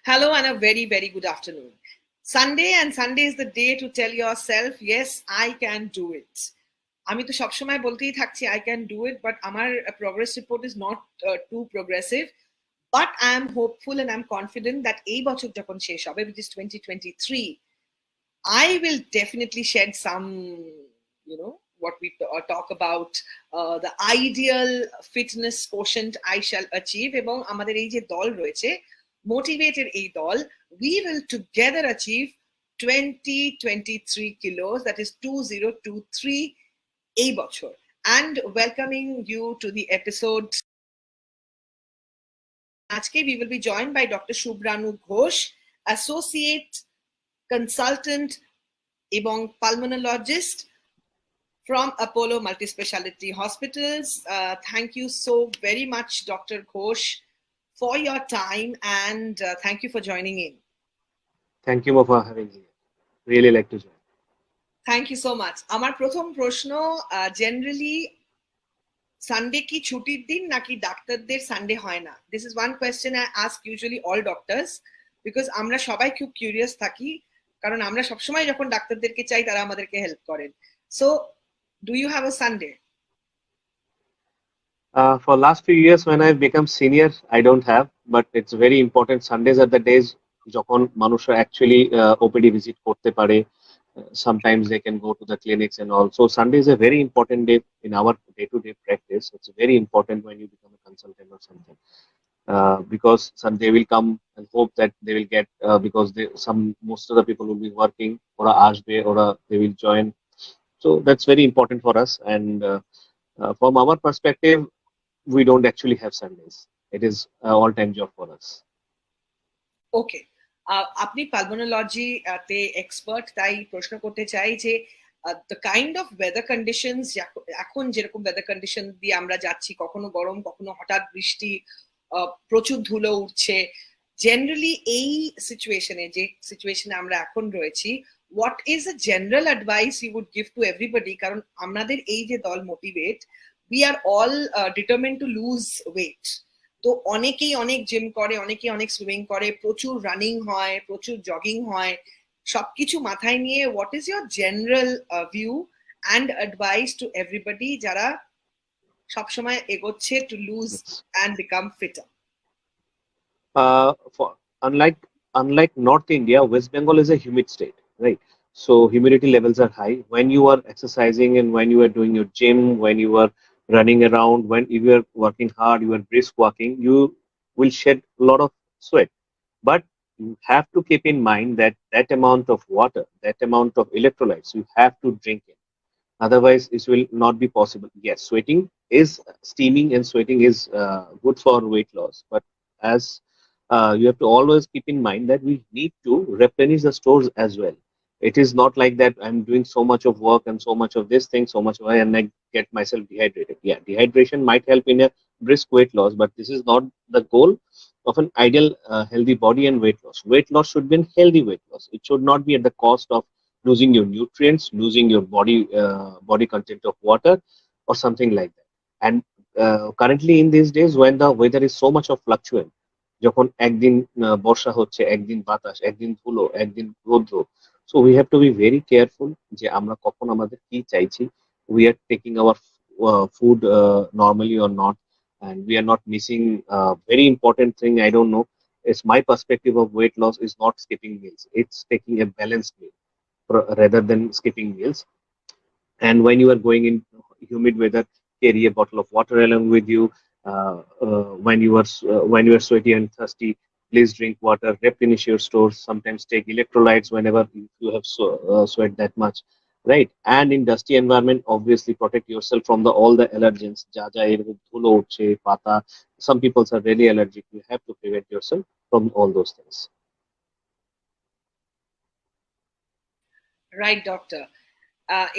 Hello and a very, very good afternoon. Sunday is the day to tell yourself, yes, I can do it. আমি তো সবসময় বলতেই থাকছি I can do it, but আমার progress report is not too progressive. But I am hopeful and I'm confident that এই বছর যখন শেষ হবে, which is 2023, I will definitely shed some, what we talk about, the ideal fitness quotient I shall achieve. এবং আমাদের এই যে দল রয়েছে, motivated এই দল, we will together achieve 2023 kilos, that is 2023 এই বছর. And welcoming you to the episode. আজকে we will be joined by Dr. Shuvranu Ghosh, Associate Consultant এবং Pulmonologist from Apollo Multispecialty Hospitals. Thank you so very much, Dr. Ghosh, for your time, and thank you for joining in. Thank you for having me. Really like to join. Thank you so much. আমার প্রথম প্রশ্ন, generally Sunday কি ছুটির দিন নাকি ডাক্তারদের Sunday হয় না? This is one question I ask usually all doctors, because আমরা সবাই খুব কিউরিয়াস থাকি, কারণ আমরা সবসময় যখন ডাক্তারদেরকে চাই তারা আমাদেরকে হেল্প করেন. So do you have a Sunday? For last few years when I've become senior, I don't have, but it's very important. Sundays are the days যখন মানুষরা actually OPD visit করতে পারে. Sometimes they can go to the clinics and all. So Sunday is a very important day in our day-to-day practice. It's very important when you become a consultant or something. Because they will come and hope that they will get, because most of the people will be working, or আসবে, or they will join. So that's very important for us. And from our perspective, we don't actually have Sundays. It is all-time job for us. Okay. আপনি pulmonology তে expert, তাই প্রশ্ন করতে চাই যে the kind of weather conditions, এখন যেরকম weather condition দিয়ে আমরা যাচ্ছি, কখনো গরম, কখনো হঠাৎ বৃষ্টি, প্রচুর ধুলো উঠছে, জেনারেলি এই সিচুয়েশনে, যে সিচুয়েশনে আমরা এখন রয়েছি, what is a general advice you would give to everybody? কারণ আমাদের এই যে দল motivate, we are all determined to lose weight. তো অনেকেই অনেক জিম করে, অনেকেই অনেক সুইমিং করে, প্রচুর রানিং হয়, প্রচুর জগিং হয়, সবকিছু মাথায় নিয়ে what is your general view and advice to everybody যারা সবসময় এগোচ্ছে to lose and become fitter? Unlike North India, West Bengal is a humid state, right? So humidity levels are high. When you are exercising and when you are doing your gym, when you are running around, when you are working hard, you are brisk walking, you will shed a lot of sweat. But you have to keep in mind that that amount of water, that amount of electrolytes, you have to drink it. Otherwise, this will not be possible. Yes, steaming and sweating is good for weight loss. But as you have to always keep in mind that we need to replenish the stores as well. It is not like that I'm doing so much of work and so much of this thing, so much of and I get myself dehydrated. Yeah, dehydration might help in a brisk weight loss, but this is not the goal of an ideal healthy body and weight loss. Weight loss should be a healthy weight loss. It should not be at the cost of losing your nutrients, losing your body content of water or something like that. And currently in these days when the weather is so much of fluctuant, যখন একদিন বর্ষা হচ্ছে, একদিন বাতাস, একদিন ধুলো, একদিন রৌদ্র, so we have to be very careful যে আমরা কখন আমাদের কি চাইছি, we are taking our food normally or not, and we are not missing very important thing. I don't know, it's my perspective of weight loss is not skipping meals, it's taking a balanced meal rather than skipping meals. And when you are going in humid weather, carry a bottle of water along with you. When you are sweaty and thirsty, please drink water, replenish your stores. Sometimes take electrolytes whenever you have sweat that much, right? And in dusty environment, obviously protect yourself from all the allergens. Dhulo uchche, pata. Some people are really allergic. You have to prevent yourself from all those things. Right, doctor.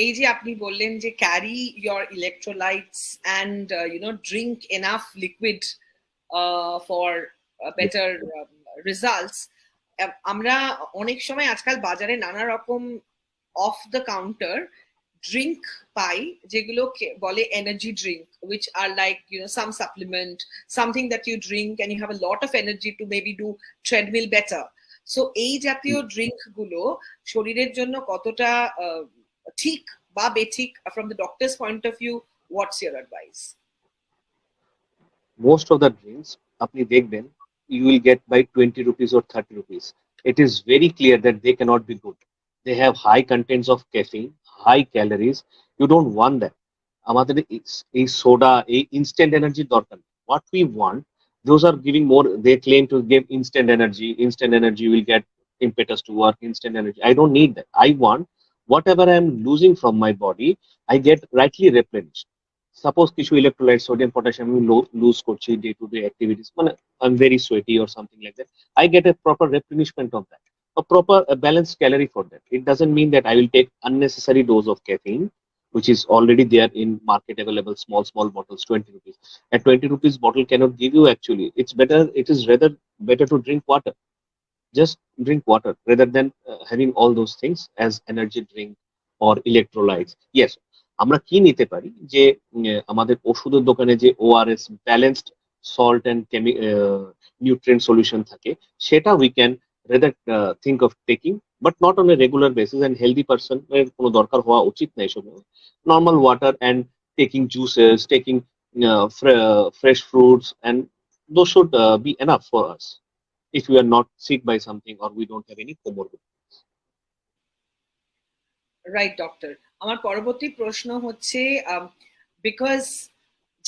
এই যে আপনি বললেন যে carry your electrolytes and drink enough liquid for better results, আমরা অনেক সময় আজকাল বাজারে নানা রকম অফ দ্য কাউন্টার ড্রিঙ্ক পাই যেগুলো বলে energy drink, which are like some supplement, something that you drink and you have a lot of energy to maybe do treadmill better. So এই জাতীয় ড্রিঙ্ক গুলো শরীরের জন্য কতটা ঠিক বা বেঠিক, from the doctor's point of view, what's your advice? Most of the drinks আপনি দেখবেন you will get by 20 rupees or 30 rupees. It is very clear that they cannot be good. They have high contents of caffeine, high calories. You don't want that. আমাদের এই soda, এই instant energy দরকার নেই। What we want, those are giving more, they claim to give instant energy. Instant energy will get impetus to work, instant energy. I don't need that. I want whatever I am losing from my body, I get rightly replenished. Suppose কিছু electrolytes, sodium, potassium আমি lose করছি day to day activities, মানে I'm very sweaty or something like that, I get a proper replenishment of that, a proper balanced calorie for that. It doesn't mean that I will take unnecessary dose of caffeine, which is already there in market available, small bottles, 20 rupees. A 20 rupees bottle cannot give you actually. It is rather better to drink water. Just drink water rather than having all those things as energy drink or electrolytes. Yes, আমরা কি নিতে পারি যে আমাদের ওষুধের দোকানে যে ORS balanced salt and nutrient solution থাকে, সেটা we can rather think of taking, but not on a regular basis. And healthy person এর কোনো দরকার হওয়া উচিত না এসব। Normal water and taking juices, taking fresh fruits, and those should be enough for us if we are not sick by something or we don't have any comorbidity. Right doctor, আমার পরবর্তী প্রশ্ন হচ্ছে, বিকজ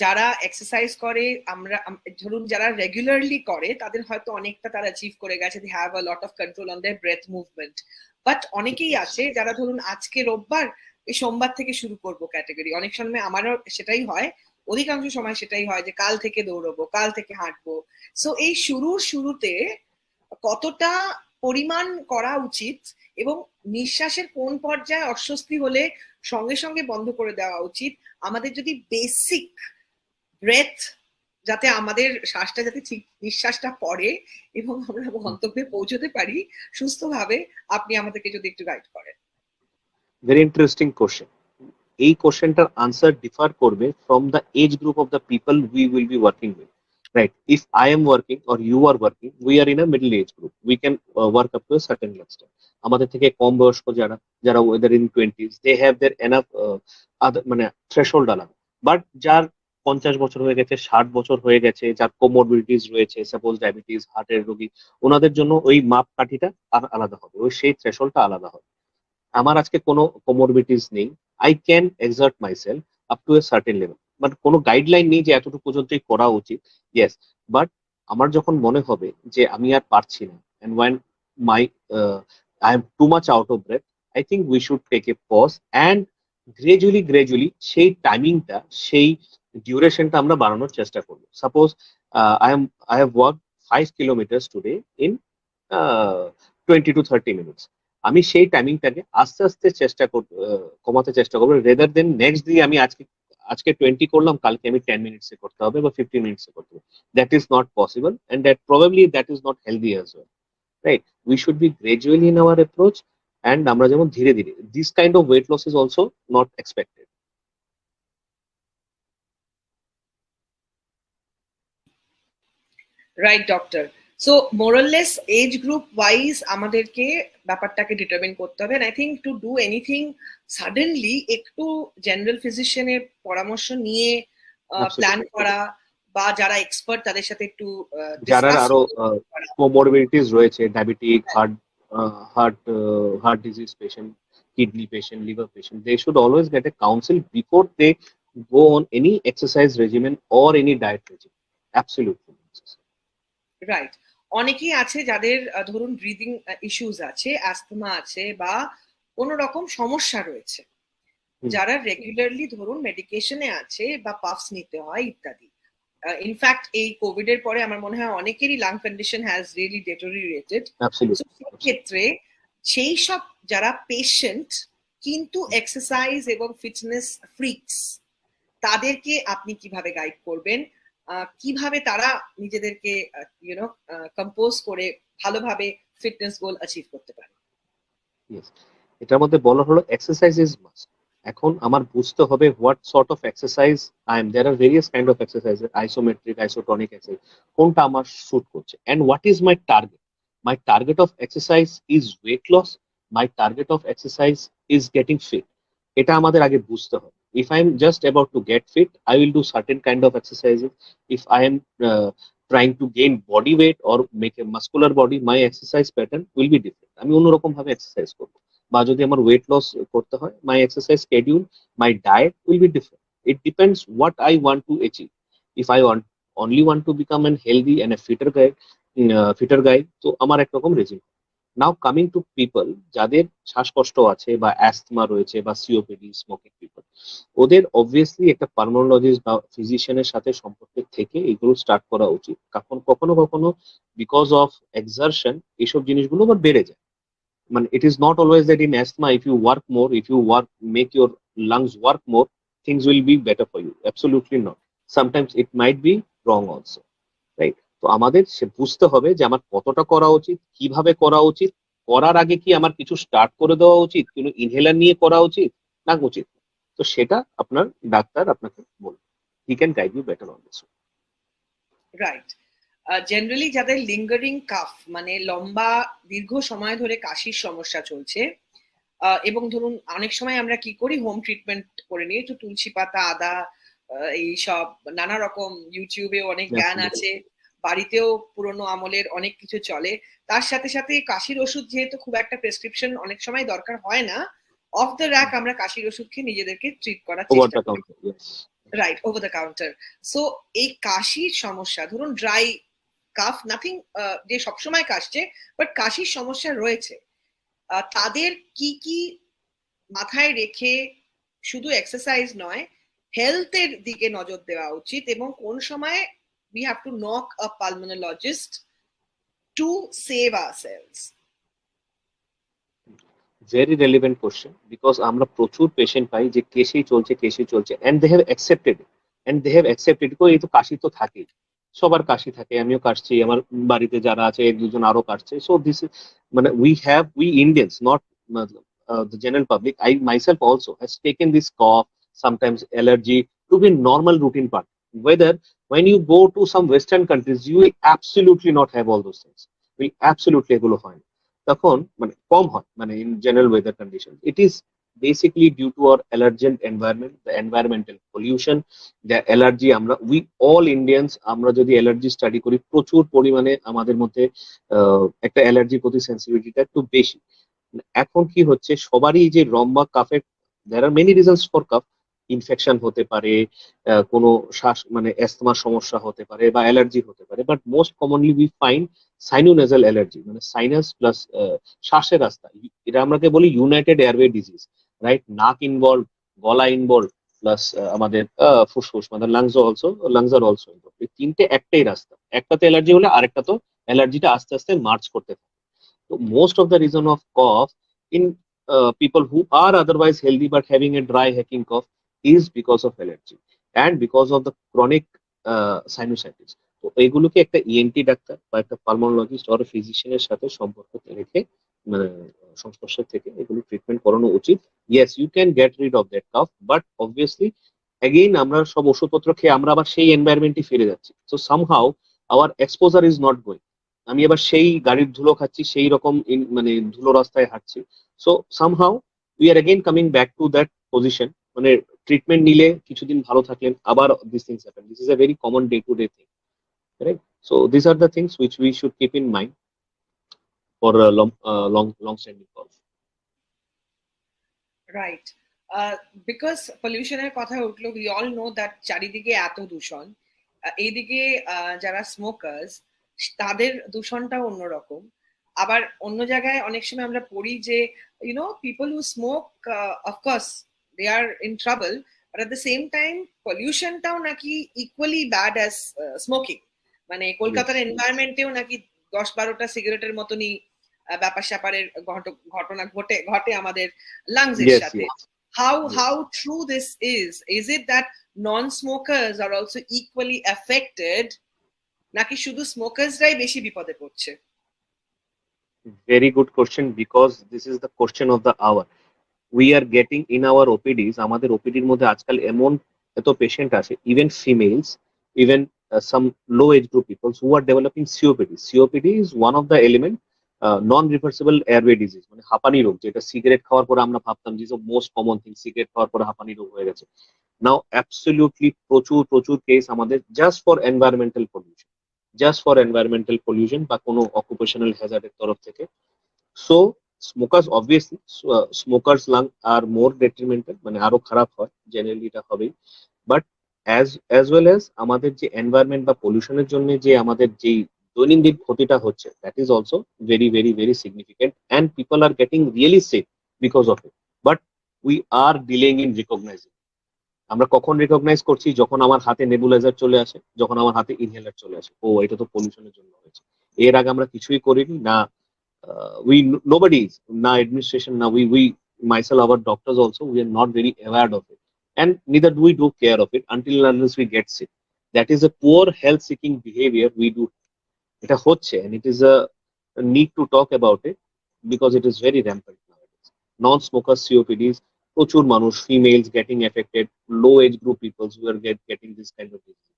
যারা exercise করে, আমরা ধরুন যারা regularly করে তাদের হয়তো অনেকটা তারা অ্যাচিভ করে গেছে, they have a lot of control on their breath movement, but অনেকেই আছে যারা ধরুন আজকে রোববার, এই সোমবার থেকে শুরু করব ক্যাটাগরি। অনেক সময় আমারও সেটাই হয়, অধিকাংশ সময় সেটাই হয় যে কাল থেকে দৌড়বো, কাল থেকে হাঁটবো। সো এই শুরুতে কতটা পরিমাণ করা উচিত এবং নিঃশ্বাসের কোন পর্যায়ে অস্বস্তি হলে সঙ্গে সঙ্গে বন্ধ করে দেওয়া উচিত, আমাদের যদি বেসিক ব্রেথ, যাতে আমাদের শ্বাসটা যাতে ঠিক নিঃশ্বাসটা পড়ে এবং আমরা গন্তব্যে পৌঁছতে পারি সুস্থভাবে, আপনি আমাদেরকে যদি একটু গাইড করেন। Very interesting question. এই কোশ্চেনটার আনসার ডিফার করবে from the age group of the people we will be working with. Right. If I am working or you are working, we are in a middle age group. We can work up to a certain lifestyle. আমাদের থেকে কম বয়স্ক যারা whether in 20s, they have their enough other মানে threshold আলাদা। But যার 50 বছর হয়ে গেছে, 60 বছর হয়ে গেছে, যার কোমরবিডিটিস রয়েছে, সাপোজ ডায়াবেটিস, হার্টের রোগী, ওনাদের জন্য ওই মাপকাঠিটা আলাদা হবে, ওই সেই থ্রেশহোল্ডটা আলাদা হবে। আমার আজকে কোনো কোমরবিডিটিস নেই, I can excerpt myself up to a certain level, but কোনো গাইডলাইন নেই যে এতটুকু পর্যন্তই করা উচিত। ইয়েস, বাট আমার যখন মনে হবে যে আমি আর পারছি না, and when my I am too much out of breath, I think we should take a pause and gradually সেই টাইমিংটা, সেই ডিউরেশনটা আমরা বাড়ানোর চেষ্টা করবো। Suppose I have walked 5 kilometers today in 20 to 30 minutes. আমি সেই টাইমিংটাকে আস্তে আস্তে কমাতে চেষ্টা করবো, রেদার দেন নেক্সট ডে আমি আজকে 20 করলাম, কালকে আমি 10 মিনিটসে করতে হবে বা 15 মিনিটসে করতে হবে। That is not possible, and that probably that is not healthy as well, right? We should be gradually in our approach, and আমরা যেমন ধীরে ধীরে, this kind of weight loss is also not expected. Right doctor. So more or less age group wise আমাদেরকে ব্যাপারটাকে determine করতে হবে। I think to do anything suddenly একটু general ফিজিশিয়ানের পরামর্শ নিয়ে প্ল্যান করা, বা যারা এক্সপার্ট তাদের সাথে একটু যারা আরো কোমরবিডিটিস রয়েছে, diabetic, heart disease patient, kidney patient, liver patient, they should always get a counsel before they go on any exercise regimen or any diet regimen. Absolutely. Right. অনেকেই আছে যাদের ধরুন ব্রিদিং ইস্যুস আছে, অ্যাস্থমা আছে, বা কোনো রকম সমস্যা রয়েছে, যারা রেগুলারলি ধরুন মেডিকেশনে আছে বা পাফস নিতে হয় ইত্যাদি। ইনফ্যাক্ট এই কোভিড এর পরে আমার মনে হয় অনেকেরই লাং কন্ডিশন হ্যাজ রিয়েলি ডেটোরিয়েটেড। ক্ষেত্রে সেই সব যারা পেশেন্ট কিন্তু এক্সারসাইজ এবং ফিটনেস ফ্রিকস, তাদেরকে আপনি কিভাবে গাইড করবেন, কিভাবে তারা নিজেদেরকে কম্পোজ করে ভালোভাবে ফিটনেস গোল অ্যাচিভ করতে পারে? এটার মধ্যে বলা হলো এক্সারসাইজ ইজ মাস্ট। এখন আমার বুঝতে হবে what sort of exercise there are various kind of exercise, isometric, isotonic exercise, কোনটা আমার শুট করছে, and what is my target of exercise is weight loss, my target of exercise is getting fit. এটা আমাদের আগে বুঝতে হবে। If I am just about to get fit, I will do certain kind of exercises. If I am trying to gain body weight or make a muscular body, my exercise pattern will be different, আমি অন্যরকম ভাবে exercise করবো। বা যদি আমার wait loss করতে হয়, my exercise schedule, my diet will be different. It depends what I want to achieve. If I want only want to become an healthy and a fitter guy, তো আমার একরকম regime. Now coming to people যাদের শ্বাসকষ্ট আছে বা asthma রয়েছে বা COPD, smoking people, ওদের অবভিয়াসলি একটা পালমোনোলজিস্ট বা ফিজিশিয়ানের সাথে সম্পর্ক থেকে এগুলো স্টার্ট করা উচিত। কখনো কখনো কখনো বিকজ অফ এক্সারশন এইসব জিনিসগুলো আবার বেড়ে যায়। মানে it is not always that in asthma if you work more, if you work, make your lungs work more, things will be better for you. Absolutely not. Sometimes it might be wrong also, right? তো আমাদের সে বুঝতে হবে যে আমার কতটা করা উচিত, কিভাবে করা উচিত, করার আগে কি আমার কিছু স্টার্ট করে দেওয়া উচিত, কোনো ইনহেলার নিয়ে করা উচিত না উচিত। তো সেটা আপনার ডাক্তার আপনাকে বলবে, he can guide you better on this. Right. Generally যাদের লিঙ্গারিং কাফ মানে লম্বা দীর্ঘ সময় ধরে কাশির সমস্যা চলছে, এবং ধরুন অনেক সময় আমরা কি করি, হোম ট্রিটমেন্ট করে নিই, একটু তুলসী পাতা, আদা, এই সব নানা রকম ইউটিউবে অনেক জ্ঞান আছে, বাড়িতেও পুরোনো আমলের অনেক কিছু চলে। তার সাথে সাথে কাশির ওষুধ যেহেতু খুব একটা প্রেসক্রিপশন অনেক সময় দরকার হয় না, অফ দ্য র্যাক আমরা কাশির ওষুধ খেয়ে নিজেদেরকে ট্রিট করার চেষ্টা করি, right, over the counter. So এই কাশির সমস্যা, ধরুন ড্রাই কাফ, নাথিং যে সবসময় কাশছে, বাট কাশির সমস্যা রয়েছে, তাদের কি কি মাথায় রেখে শুধু এক্সারসাইজ নয় হেলথের দিকে নজর দেওয়া উচিত, এবং কোন সময় we have to knock a pulmonologist to save ourselves? Very relevant question, because আমরা প্রচুর পেশেন্ট পাই যে কেসেই চলছে এন্ড দে হ্যাভ অ্যাকসেপ্টেড এই তো কাশি তো থাকেই, সবার কাশি থাকে, আমিও কাশছি, আমার বাড়িতে যারা আছে এক দুজন আরো কাশছে। সো দিস ইজ মানে we Indians, not the general public, I myself also has taken this cough, sometimes allergy to be normal routine part. Whether when you go to some western countries you will absolutely not have all those things, will absolutely এগুলো হয় না। তখন মানে কম হয়, মানে in general weather condition it is basically due to our allergen environment, the environmental pollution, the allergy. আমরা we all Indians, আমরা যদি অ্যালার্জি স্টাডি করি প্রচুর পরিমাণে আমাদের মধ্যে একটা অ্যালার্জির প্রতি সেন্সিটিভিটিটা একটু বেশি। এখন কি হচ্ছে সবারই যে লম্বা কাফের, there are many reasons for cough, infection হতে পারে, কোনো শ্বাস মানে অ্যাস্তমার সমস্যা হতে পারে বা অ্যালার্জি হতে পারে, but most commonly we find sinonasal allergy, মানে সাইনাস প্লাস শ্বাসের রাস্তা, এটা আমরাকে বলি ইউনাইটেড এয়ারওয়ে ডিজিজ, রাইট? নাক ইনভলভ, গলা ইনভলভ, প্লাস আমাদের ফুসফুস মানে লাংস আর অলসো ইনভলভ। এই তিনটে একটাই রাস্তা, একটাতে অ্যালার্জি হলে আরেকটা তো অ্যালার্জিটা আস্তে আস্তে মার্চ করতে থাকে। So most of the reason of cough in people who are otherwise healthy but having a dry hacking cough is because of allergy and because of the chronic sinusitis. তো এইগুলোকে একটা ইএনটি ডাক্তার বা একটা pulmonologist or ফিজিশিয়ানের সাথে সম্পর্ক রেখে মানে সংস্পর্শ থেকে এগুলো ট্রিটমেন্ট করানো উচিত। Yes, you can get rid of that cough, but obviously again আমরা সব ওষুধপত্র খেয়ে আমরা আবার সেই এনভায়রনমেন্টই ফিরে যাচ্ছি। So somehow our exposure is not going, আমি এবার সেই গাড়ির ধুলো খাচ্ছি, সেই রকম মানে ধুলো রাস্তায় হাঁটছি। So somehow we are again coming back to that position, মানে ট্রিটমেন্ট নিলে কিছুদিন ভালো থাকলেন, আবার this things happen. This is a very common day to day thing, right? So this are the things which we should keep in mind for a long standing calls. Right. Because পলিউশনের কথা উঠলো, we all know that চারিদিকে এত দূষণ, এইদিকে যারা smokers তাদের দূষণটা অন্যরকম। আবার অন্য জায়গায় অনেক সময় আমরা পড়ি যে people who smoke, of course they are in trouble, but at the same time পলিউশনটাও নাকি ইকুয়ালি ব্যাড অ্যাজ স্মোকিং। মানে কলকাতার এনভায়রনমেন্টেও নাকি 10-12টা সিগারেটের মতনই ব্যাপার স্যাপারের ঘটনা ঘটে আমাদের লাংসের সাথে। How true this is it that non-smokers are also equally affected, নাকি শুধু স্মোকার্সরাই বেশি বিপদে পড়ছে? Very good question, because this is the question of the hour. we are getting in our OPDs, আমাদের ওপিডির মধ্যে আজকাল এমন এত পেশেন্ট আছে, even females, even some low age group people who are developing COPD. COPD is one of the element, non reversible airway disease, মানে হাঁপানি রোগ, যেটা সিগারেট খাওয়ার পরে আমরা ভাবতাম যে মোস্ট কমন থিং, সিগারেট খাওয়ার পরে হাঁপানি রোগ হয়ে গেছে। নাও অ্যাবসলিউটলি প্রচুর প্রচুর কেস আমাদের জাস্ট ফর এনভায়রনমেন্টাল পলিউশন, বা কোনো অকুপেশনাল হ্যাজার্ডের তরফ থেকে। So smokers, obviously smokers lung are more detrimental, মানে আরো খারাপ হয়, জেনারেলি এটা হবেই। বাট অ্যাজ ওয়েল অ্যাজ আমাদের যে এনভায়রনমেন্ট বা পলিউশনের জন্য যে আমাদের যেই দৈনন্দিন ক্ষতিটা হচ্ছে, that is also very very very significant, and people are getting really sick because of it. But we are delaying in recognising. আমরা কখন রিকগনাইজ করছি? যখন আমার হাতে নেবুলাইজার চলে আসে, যখন আমার হাতে ইনহেলার চলে আসে, ও এটা তো পলিউশনের জন্য হয়েছে। এর আগে আমরা কিছুই করিনি না। We nobody is, na administration, na we myself, our doctors also, we are not very aware of it, and neither do we do care of it until and unless we get sick. That is a poor health seeking behavior we do. It হচ্ছে, and it is a need to talk about it because it is very rampant nowadays. Non-smokers COPDs, প্রচুর মানুষ, females getting affected, low age group people who are getting this kind of disease.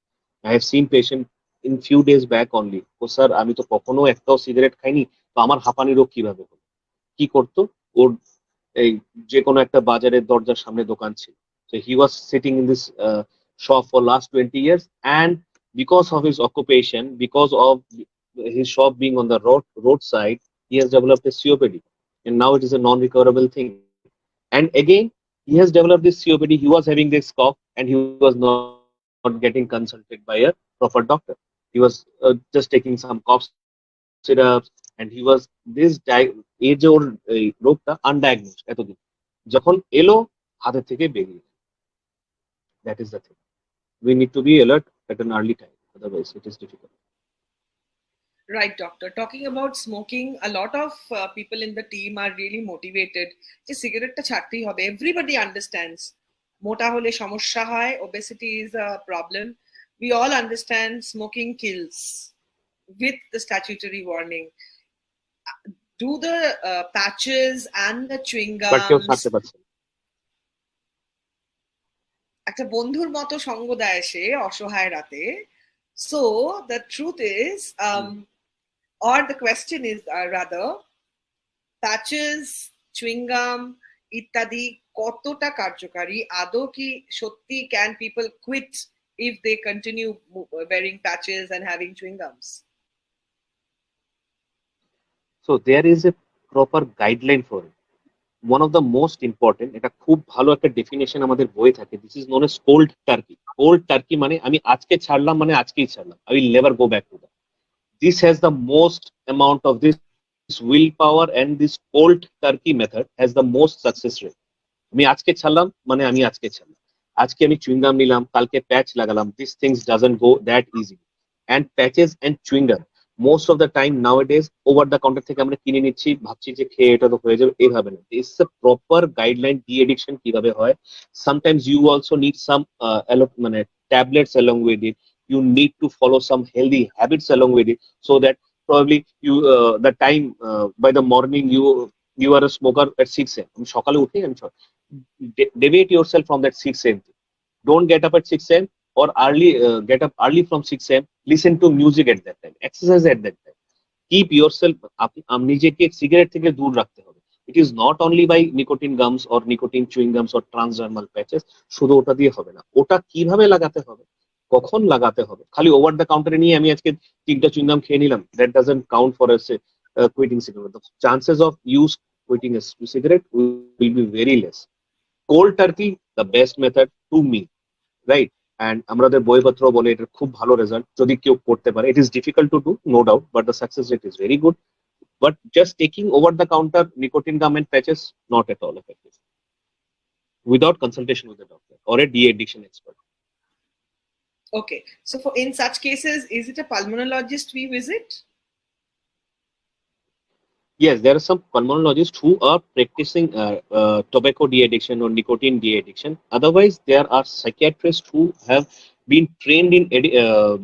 I have seen patient in few days back only, O sir আমি তো কখনো একটাও cigarette খাইনি, তো আমার হাঁপানি রোগ কিভাবে হলো? কি করতো? ওর এই যে কোনো একটা বাজারের দরজার সামনে দোকান ছিল, so he was sitting in this shop for last 20 years, and because of his occupation, because of his shop being on the roadside, he has developed a COPD, and now it is a non-recoverable thing. And again, he has developed this COPD, he was having this cough, and he was not getting consulted by a proper doctor. He was just taking some cough syrups, and he was this এই যে ওর এই রোগটা আনডায়াগনোজড এতদিন, যখন এলো হাতের থেকে বেরিয়ে গেল। That is the thing, we need to be alert at an early time, otherwise it is difficult. Right, doctor. Talking about smoking, a lot of people in the team are really motivated. যে সিগারেটটা ছাড়তেই হবে। Everybody understands. মোটা হলে সমস্যা হয়, obesity is a problem. We all understand smoking kills with the statutory warning. Do the patches and the chewing but কেউ gums ছাড়তে পারছে না। একটা বন্ধুর মতো সঙ্গ দেয় সে অসহায় রাতে? So the truth is, or the question is rather, patches, chewing gum ইত্যাদি কতটা কার্যকারী? আদৌ কি সত্যি can people quit if they continue wearing patches and having chewing gums? So there is a proper guideline for it. One of the most important, এটা খুব ভালো একটা ডেফিনেশন আমাদের বই থাকে, this is known as cold turkey. Cold turkey মানে আমি আজকে ছাড়লাম, মানে আজকেই ছাড়লাম, I will never go back to that. This has the most amount of this willpower, and this cold turkey method has the most success rate. আমি আজকে ছাড়লাম মানে আমি আজকে ছাড়লাম, আজকে আমি চুইং গাম নিলাম, কালকে প্যাচ লাগালাম, this things doesn't go that easy. And patches and chewing gum most of the time nowadays over the counter থেকে আমরা কিনে নিচ্ছি, ভাবছি যে খেয়ে এটা তো হয়ে যাবে, এভাবে না। It's a proper guideline, de addiction কিভাবে হয়। Sometimes you also need some মানে tablets along with it, you need to follow some healthy habits along with it, so that probably you the time by the morning you are a smoker at 6 a.m. আমি সকালে উঠে আমি deviate yourself from that 6 a.m. Don't get up at 6 a.m. or early get up early from 6 a.m. Listen to music at that time, exercise at that time, keep yourself নিজেকে cigarette থেকে দূর রাখতে হবে। It is not only by nicotine gums or nicotine chewing gums or transdermal patches, শুধু ওটা দিয়ে হবে না, ওটা কিভাবে লাগাতে হবে, কখন লাগাতে হবে। খালি ওভার দ্য কাউন্টারে নিয়ে আমি আজকে 3টা চুইংগাম খেয়ে নিলাম, that doesn't count for quitting cigarette. The chances of you quitting a cigarette will be very less. Cold turkey, the best method to me, right? And আমাদের বইপত্র বলে এটা খুব ভালো রেজাল্ট যদি কেউ করতে পারে। It is difficult to do, no doubt, but the success rate is very good. But just taking over the counter nicotine gum and patches, not at all effective without consultation with the doctor or a de-addiction expert. Okay, so for in such cases, is it a pulmonologist we visit? Yes, there are some pulmonologists who are practicing tobacco de-addiction or nicotine de-addiction. Otherwise, there are psychiatrists who have been trained in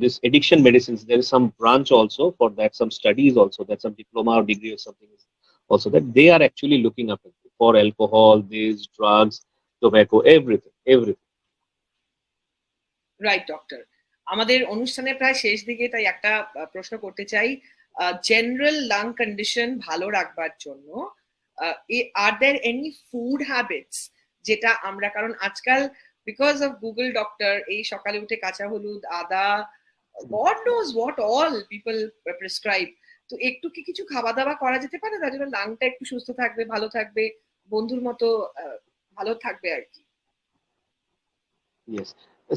this addiction medicines. There is some branch also for that, some studies also, that some diploma or degree or something is also that they are actually looking after it. for alcohol, these drugs, tobacco, everything. Right doctor, আমাদের অনুষ্ঠানের প্রায় শেষ দিকে, তাই একটা প্রশ্ন করতে চাই। জেনারেল লাং কন্ডিশন ভালো রাখবার জন্য আর দেয়ার এনি ফুড হ্যাবিটস যেটা আমরা, কারণ আজকাল বিকজ অফ গুগল ডক্টর, এই সকালে উঠে কাঁচা হলুদ, আদা, God knows what all people prescribe, তো একটু কি কিছু খাওয়া দাওয়া করা যেতে পারে তার জন্য লাংটা একটু সুস্থ থাকবে, ভালো থাকবে, বন্ধুর মতো ভালো থাকবে আর কি? Yes.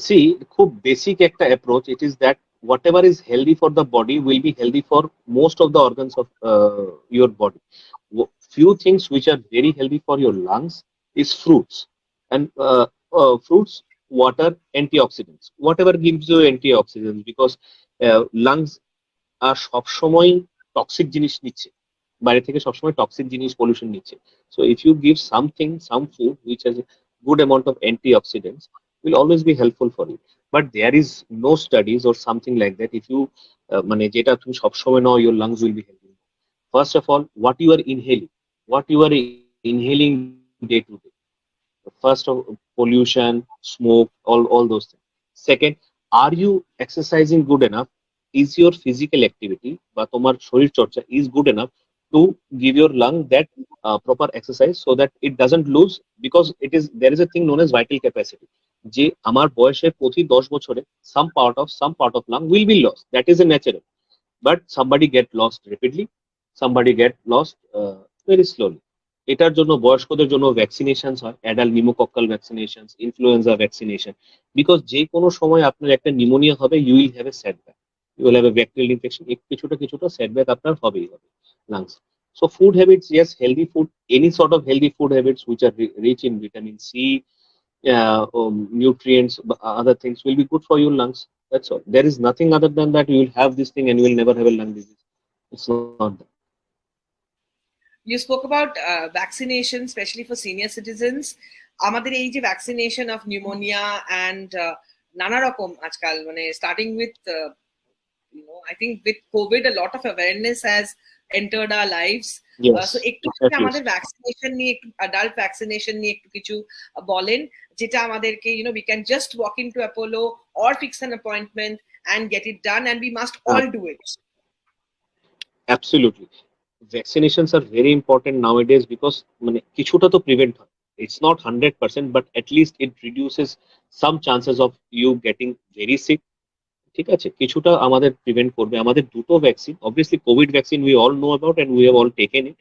See, খুব basic একটা approach. It is that whatever is healthy for the body will be healthy for most of the organs of your body. Few things which are very healthy for your lungs is fruits, and fruits, water, antioxidants. Whatever gives you antioxidants, because lungs আর সবসময় toxic জিনিস নিচ্ছে, বাইরে থেকে সবসময় toxic জিনিস pollution নিচ্ছে। So if you give something, some food which has a good amount of antioxidants will always be helpful for you. But there is no studies or something like that. If you মানে যেটা তুমি সবসময় নাও, your lungs will be healthy. First of all, what you are inhaling, what you are inhaling day to day. First of pollution, smoke, all those things. Second, are you exercising good enough? Is your physical activity বা তোমার শরীর চর্চা is good enough to give your lung that proper exercise so that it doesn't lose, because there is a thing known as vital capacity, যে আমার বয়সের প্রতি 10 বছরে some part of lung will be lost. That is a natural, but somebody get lost rapidly, somebody get lost very slowly. এটার জন্য বয়স্কদের জন্য vaccination হয়, adult pneumococcal vaccination, influenza vaccination, because যে কোনো সময় আপনার একটা নিউমোনিয়া হবে, you will have a setback, you will have a bacterial infection, কিছুটা সেটব্যাক আপনার হবেই হবে lungs. So food habits, yes, healthy food, any sort of healthy food habits which are rich in vitamin C, nutrients, other things will be good for your lungs. That's all. There is nothing other than that. You will have this thing and you will never have a lung disease. It's not that. You spoke about vaccination, especially for senior citizens. আমাদের এই যে vaccination of pneumonia and নানা রকম আজকাল, মানে starting with I think with COVID a lot of awareness has entered our lives. Yes, So একটু আমাদের vaccination নিয়ে, একটু অ্যাডাল্ট ভ্যাকসিনেশন নিয়ে একটু কিছু বলেন, যেটা আমাদেরকে we can just walk into Apollo or fix an appointment and get it done, and we must all do it. Absolutely. Vaccinations are very important nowadays because মানে কিছুটা তো prevent হয়. It's not 100%, but at least it reduces some chances of you getting very sick. ঠিক আছে, কিছুটা আমাদের prevent করবে। আমাদের দুটো vaccine, obviously COVID vaccine we all know about and we have all taken it.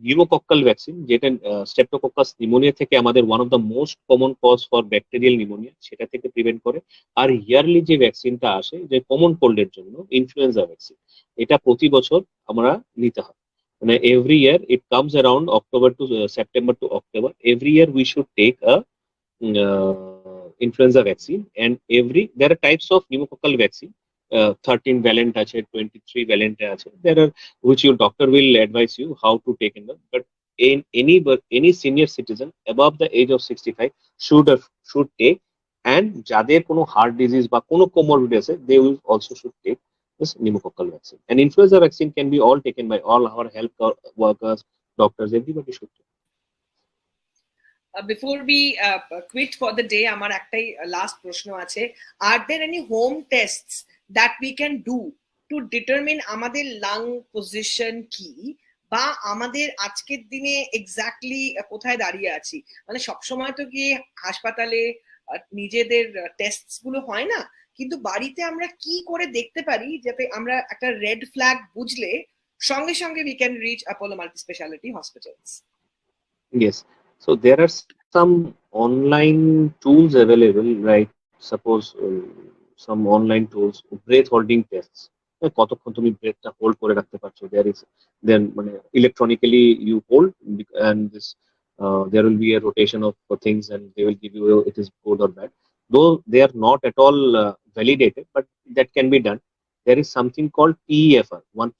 Pneumococcal vaccine, যেটা streptococcus pneumonia থেকে, আমাদের one of the most common cause for bacterial pneumonia, সেটা থেকে প্রিভেন্ট করে। আর ইয়ারলি যে ভ্যাকসিনটা আসে যে কমন কোল্ডের জন্য, ইনফ্লুয়েঞ্জা ভ্যাকসিন, এটা প্রতি বছর আমরা নিতে হয়। মানে every year it comes around October to September to October, every year we should take a influenza vaccine. And there are types of pneumococcal vaccine, 13 valent আছে, 23 valent আছে, there are which your doctor will advise you how to take in them. But in any senior citizen above the age of 65 should take, and যাদের কোনো heart disease বা কোনো comorbidity আছে, they will also should take this pneumococcal vaccine. And influenza vaccine can be all taken by all our health workers, doctors, everybody should take. Before we quit for the day, আমার একটাই last প্রশ্ন আছে। Are there any home tests that we can do to determine আমাদের lung position কি, বা আমাদের আজকের দিনে এক্স্যাক্টলি কোথায় দাঁড়িয়ে আছি? মানে সবসময় তো গিয়ে হাসপাতালে নিজেদের টেস্ট গুলো হয় না, কিন্তু বাড়িতে আমরা কি করে দেখতে পারি যাতে আমরা একটা রেড ফ্ল্যাগ বুঝলে সঙ্গে সঙ্গে we can reach Apollo Multispecialty Hospitals? Yes. So there are some online tools available, right? Suppose some online tools, breath holding tests. কতক্ষণ তুমি ব্রেথটা হোল্ড করে রাখতে পারছো, then মানে electronically you hold, and this there will be a rotation of things and they will give you it is good or bad. Though they are not at all validated, but that can be done. There is something called PEFR, one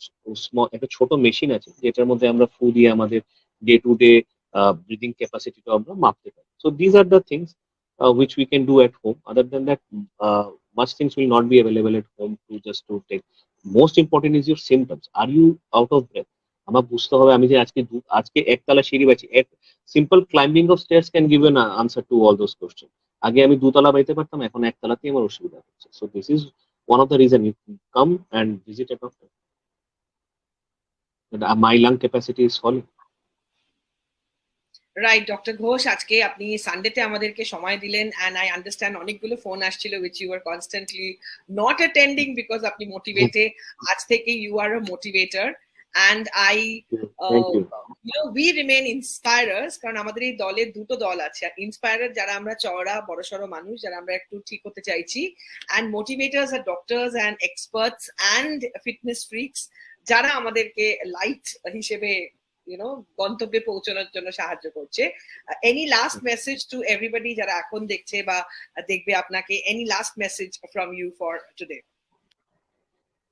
small একটা ছোট machine আছে যেটার মধ্যে আমরা ফু দিয়ে আমাদের day to day breathing capacity to আমরা মাপতে পারি. So these are the things which we can do at home. Other than that, much things will not be available at home to just to take. Most important is your symptoms. Are you out of breath? আমার বুঝতে হবে আমি যে আজকে একতলা সিঁড়ি বাঁচি, এক simple climbing of stairs can give you an answer to all those questions. আগে আমি দুতলা বাইতে পারতাম, এখন একতলাতেই আমার অসুবিধা হচ্ছে। So this is one of the reason you come and visit a doctor. And my lung capacity is falling. Right doctor Ghosh, আজকে আপনি সানডেতে আমাদেরকে সময় দিলেন, অ্যান্ড আই আন্ডারস্ট্যান্ড অনেকগুলো ফোন আসছিল which you are constantly not attending because আপনি মোটিভেটে, আজ থেকে you are a motivator, and I we remain inspirers, কারণ আমাদের এই দলের দুটো দল আছে, ইন্সপায়ারার যারা আমরা চওড়া বড়সড় মানুষ যারা আমরা একটু ঠিক হতে চাইছি, অ্যান্ড মোটিভেটার্স আর doctors and experts and fitness freaks যারা আমাদেরকে লাইট হিসেবে গন্তব্যে পৌঁছানোর জন্য সাহায্য করছে। Any last message to everybody যারা এখন দেখছে বা দেখবে আপনাকে, any last message from you for today?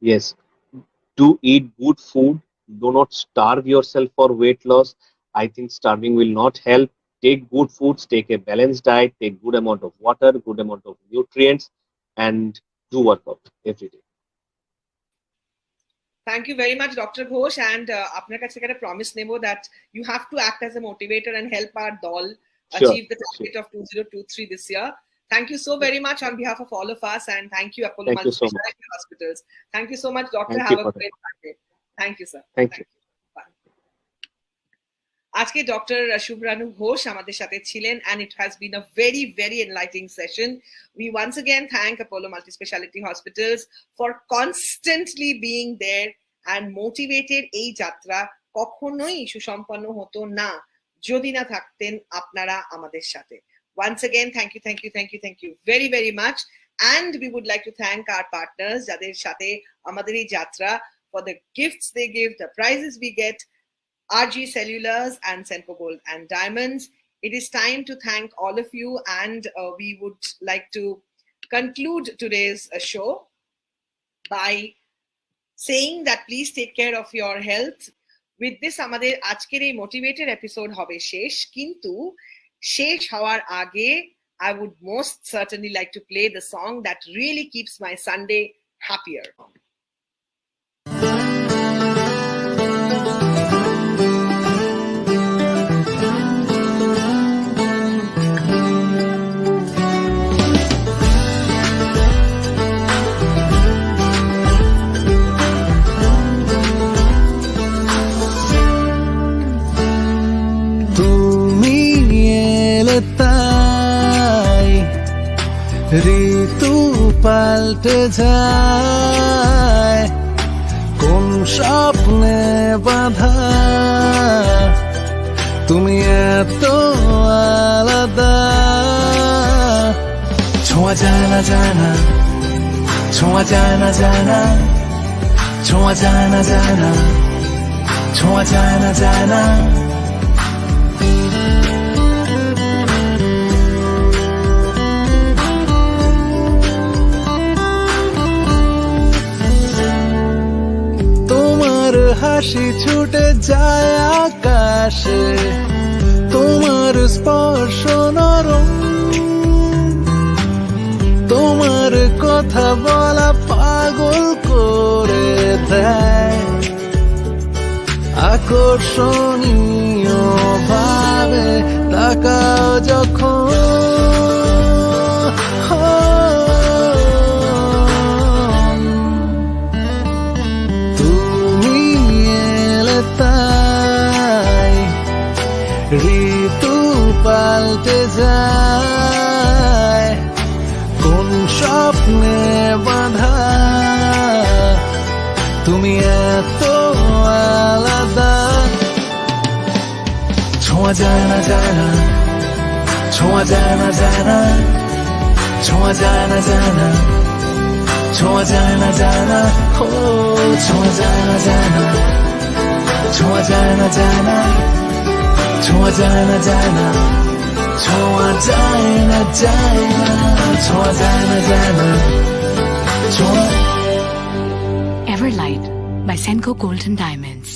Yes, do eat good food. Do not starve yourself for weight loss. I think starving will not help. Take good foods, take a balanced diet, take good amount of water, good amount of nutrients, and do workout every day. Thank you very much, Dr. Ghosh, and আপনার কাছে একটা promise নেব that you have to act as a motivator and help our dol achieve the target of 2023 this year. Thank you so very much on behalf of all of us, and thank you Apollo Multispecialty Hospitals. Thank you so much, Doctor. Have a great day. Thank you, sir. Thank you. আজকে doctor শুভ্রানু Ghosh আমাদের সাথে ছিলেন, and it has been a very, very enlightening session. We once again thank Apollo Multispecialty Hospitals for constantly being there and motivated. এই যাত্রা কখনোই সুসম্পন্ন হতো না যদি না থাকতেন আপনারা আমাদের সাথে। Once again, thank you very, very much. And we would like to thank our partners যাদের সাথে আমাদের এই যাত্রা, for the gifts they give, the prizes we get, RG Cellulars and Senco Gold and Diamonds. It is time to thank all of you, and we would like to conclude today's show by saying that please take care of your health. With this, আমাদের আজকের এই motivated episode হবে শেষ, কিন্তু শেষ হওয়ার আগে I would most certainly like to play the song that really keeps my Sunday happier. ঋতু পাল্টে যায়, কোন স্বপ্নে বাঁধা তুমি এত আলাদা, ছোঁয়া যায় না যায় না, ছোঁয়া যায় না যায় না, ছোঁয়া যায় না যায় না, ছোঁয়া যায় না যায় না। হাসি ছুটে যায় আকাশে, তোমার স্পর্শ নরম, তোমার কথা বলা পাগল করে দেয়, আকর্ষণীয় ভাবে তাকাও যখন, ঋতু পাল্টে যায়, কোন স্বপ্নে বাঁধা তুমি এত আলাদা, ছোঁয়া যায় না যায় না, ছোঁয়া যায় না যায় না, ছোঁয়া যায় না যায় না, ছোঁয়া যায় না যায় না, ও ছোঁয়া যায় না যায় না, ছোঁয়া যায় না যায় না, ছোঁয়া যায় না যায় না, ছোঁয়া যায় না যায় না, ছোঁয়া যায় না যায় না, ছোঁয়া। Everlight by Senco Gold and Diamonds.